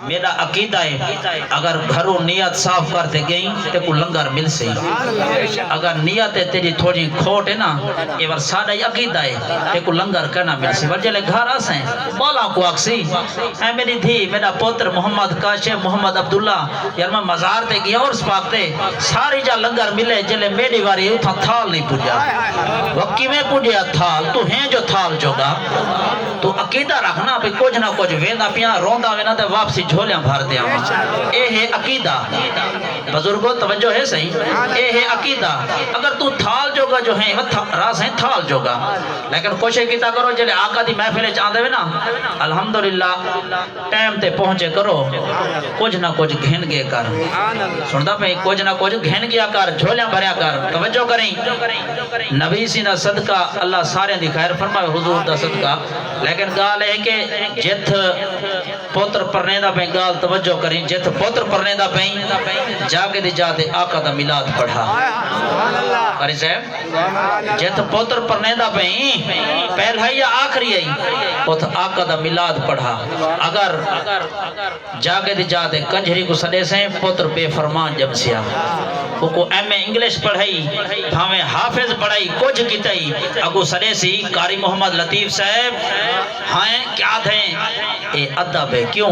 میرا عقیدہ ہے اگر گھروں نیت صاف کرتے گئی تے کو لنگر مل سی اگر نیت تیری تھوڑی کھوٹ ہے نا یہ ور سادہ عقیدہ ہے تے کو لنگر کرنا مل سی ورجلے گھر آسیں مولا کو اکسی اے میری دھی میرا پوتر محمد کاشف محمد عبداللہ یار میں مزار تے گیا اور سپاک تے ساری جا لنگر ملے جلے میری واری اتھا تھال نہیں پوجا وکی میں پوجیا تھال تو ہیں جو تھال جوگا تو عقیدہ رکھنا بھی کچھ نہ کچھ ویندہ پیاں روندہ ویندہ تے واپسی جھولیاں بھار دیا اے ہے عقیدہ بزرگوں توجہ ہے صحیح اے ہے عقیدہ اگر تو تھال جوگا جو ہیں راز ہیں تھال جوگا لیکن کوشش کیتا کرو جلے آقا دی محفلے چاندے ہوئے نا الحمدللہ ٹائم تے پہنچے کرو کچھ نہ کچھ گھن گئے کر سندا پہ کچھ نہ کچھ گھن گیا کر جھولیاں بھریا کر توجہ کریں نبی سینہ صدقہ اللہ سارے دی خیر فرمائے حضور دا صدقہ لیکن گال ہے کہ جت پوتر پرنے دا پہیں گال توجہ کریں جت پوتر پرنے دا پہیں جاگے دی جاتے آقا دا میلاد پڑھا قاری صاحب جت پوتر پرنے دا پہیں پہلا یا آخری ہے ات آقا دا میلاد پڑھا اگر جاگے دی جاتے کنجھری کو سڑے سے پوتر بے فرمان جب سیا کو ایم اے انگلیش پڑھائی بھاویں حافظ پڑھائی کچھ کیتائی اگو سڑے سی قاری محمد لطیف صاحب ہائیں کیا تھیں اے ادب ہے کیوں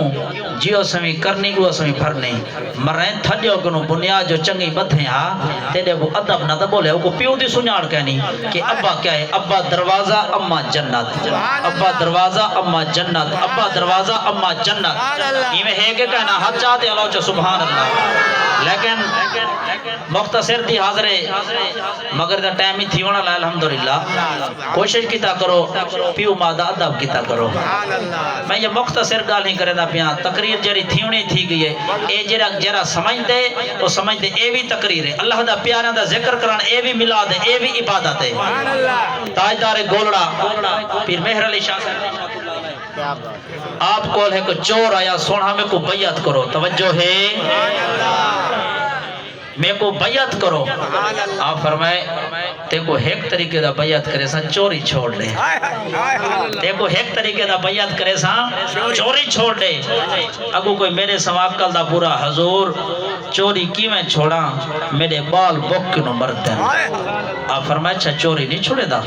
جیو سمی کرنی گو سمی پھرنے مرین تھجو کنو بنیاد جو چنگی بدھیں تیرے وہ ادب نہ دبولے وہ کو پیو دی سنیاڑ کہنی کہ ابا کیا ہے ابا دروازہ اما جنت ابا دروازہ اما جنت ابا دروازہ اما جنت یہ میں ہے کہ کہنا حد چاہتے اللہ چا سبحان اللہ لیکن مختصر تھی حاضرے مگر دا ٹائم ہی تھی ونا الحمدللہ کوشش کیتا کرو پیو مادہ ادب کیتا کرو میں یہ مختصر گال نہیں کرے دا پیاں تقریر جری تھیونی تھی گئی ہے اے جرا سمجھ دے وہ سمجھ دے اے بھی تقریر ہے اللہ دا پیاراں دا ذکر کران اے بھی ملاد ہے اے بھی عبادت ہے تاجدار گولڑا پیر مہر علی شاہ آپ کول ہے کہ چور آیا سونا میں کو بیعت کرو توجہ ہے میں کو بیعت کرو آپ فرمائے تے کو ایک طریقے دا بیعت کرے سا چوری چھوڑ لے تے کو ایک طریقے دا بیعت کرے سا چوری چھوڑ لے اگو کوئی میرے سواکل دا پورا حضور چوری کی میں چھوڑا میرے بال بک کنو مرد ہیں آپ فرمائے اچھا چوری نہیں چھوڑے دا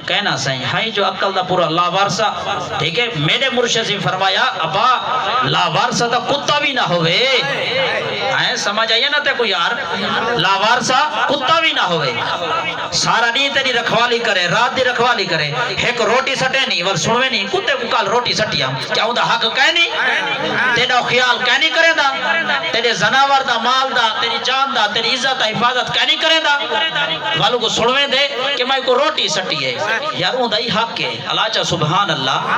کہنا سہیں ہائی جو عقل دا پورا لا وارسا ٹھیک ہے میرے مرشد سے فرمایا ابا لا وارسا دا کتا بھی نہ ہوئے سمجھ آئیے نا تے کو یار لاوارسا کتا بھی نہ ہوئے سارا نہیں تیری رکھوالی کرے رات دی رکھوالی کرے ایک روٹی سٹے نہیں ور سنوے نہیں کتے کو کال روٹی سٹیا کیا ہوں دا حق کہہ نہیں تیرا خیال کہہ نہیں کرے دا تیرے زناور دا مال دا تیری جان دا تیری عزت دا حفاظت کہہ نہیں کرے دا والوں کو سنوے دے کہ میں کو روٹی سٹی ہے یار ہوں دا ہی حق ہے اللہ چاہ سبحان اللہ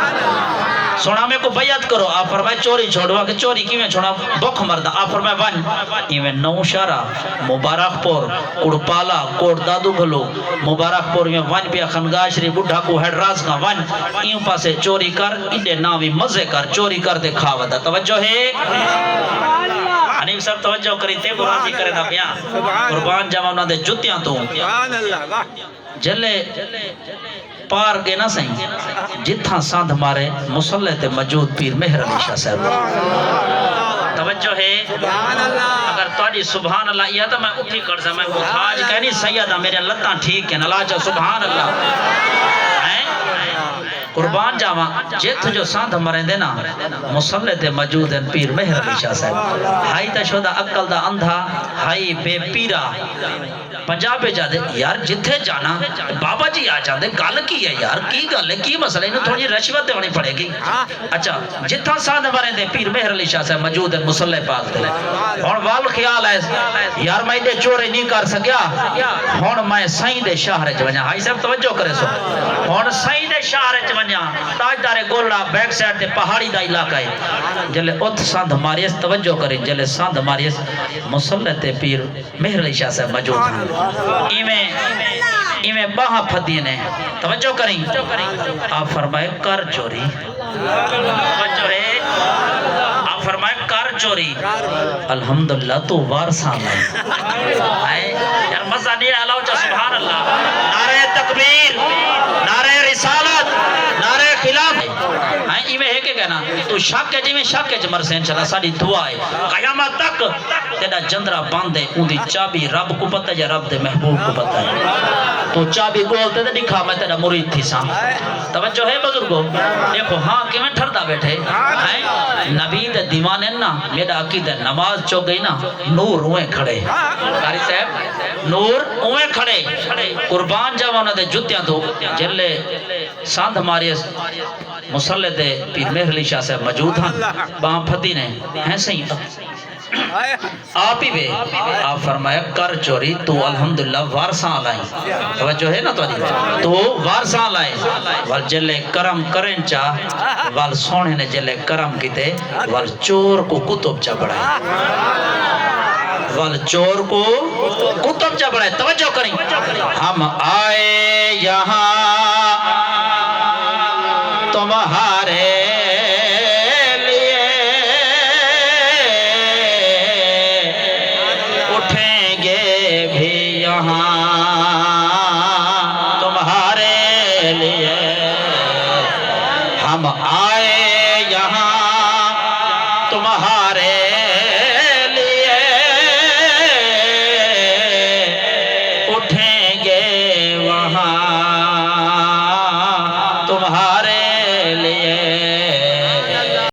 سونا میں کو بیعت کرو آپ فرمائے چوری چھوڑوا کہ چوری کی میں چھوڑا بک مردہ آپ فرمائے ون ایویں نو شارہ مبارک پور کڑپالا کوٹ دادو بھلو مبارک پور میں ون پیا خنگاہ شری بڑھا کو ہیڈ راز کا ون ایوں پاسے چوری کر انڈے ناوی مزے کر چوری کر دے کھاوا دا توجہ ہے حنیف صاحب توجہ کری تے کو راضی کرے دا پیا قربان جاوا انہاں دے جتیاں تو جلے پار کے نہ سہیں جتھاں ساندھ مارے مسلح تے موجود پیر مہر علی شاہ صاحب توجہ ہے اگر تواڈی سبحان اللہ یہ تو میں اٹھی کر سا میں محتاج کہنی سیدہ میرے لتاں ٹھیک ہیں اللہ چا سبحان اللہ قربان جاواں جت جو ساندھ مریں دے نا مسلح تے موجود ہیں پیر مہر علی شاہ صاحب ہائی تا شدہ عقل دا اندھا ہائی بے پیرا پنجاب پہ جا دے یار جتھے جانا بابا جی آ جاندے گل کی ہے یار کی گل ہے کی مسئلہ انہوں تھوڑی رشوت دیوانی پڑے گی اچھا جتھا ساندھ مریں دے پیر مہر علی شاہ صاحب موجود ہیں مسلح پاک دے اور وال خیال ہے یار میں دے چورے نہیں کر سکیا ہون میں سائیں دے شہر چونیا ہائی صاحب توجہ کرے سو ہون سائیں دے شہر چونیا تاجدار گولڑا بیک سائڈ تے پہاڑی دا علاقہ ہے جلے ات ساندھ ماریس توجہ کریں جلے ساندھ ماریس مسلح تے پیر مہر علی شاہ صاحب موجود ہیں ایمیں باہا پھدی نے توجہ کریں آپ فرمائے کر چوری توجہ ہے آپ فرمائے کر چوری الحمدللہ تو وارثاں میں یار مزہ نہیں اللہ چا سبحان اللہ نعرہ تکبیر نعرہ رسالت نعرہ خلاف ایویں ہے کہ کہنا تو شک ہے جی میں شک ہے جی مرسین چلا ساڑی دعا ہے قیامت تک تیرا جندرہ باندھے ان دی چابی رب کو پتہ ہے یا رب دے محبوب کو پتہ ہے تو چابی گولتے دے دکھا میں تیرا مرید تھی ساں توجہ ہے بزرگو دیکھو ہاں کہ میں ٹھردہ بیٹھے نبی دے دیوانے نا میرا عقید ہے نماز چو گئی نا نور ہوئے کھڑے قاری صاحب نور ہوئے کھڑے قربان جاوانا دے جتیاں دو جلے ساندھ ہماری مسلح دے پیر مہر علی شاہ صاحب موجود ہیں باں پھتی نے ہیں صحیح آپ ہی بے آپ فرمایا کر چوری تو الحمدللہ وارساں لائیں توجہ ہے نا تو وارساں لائیں وال جلے کرم کریں چاہ وال سونے نے جلے کرم کیتے وال چور کو کتب چا بڑھائیں وال چور کو کتب چا بڑھائیں توجہ کریں ہم آئے یہاں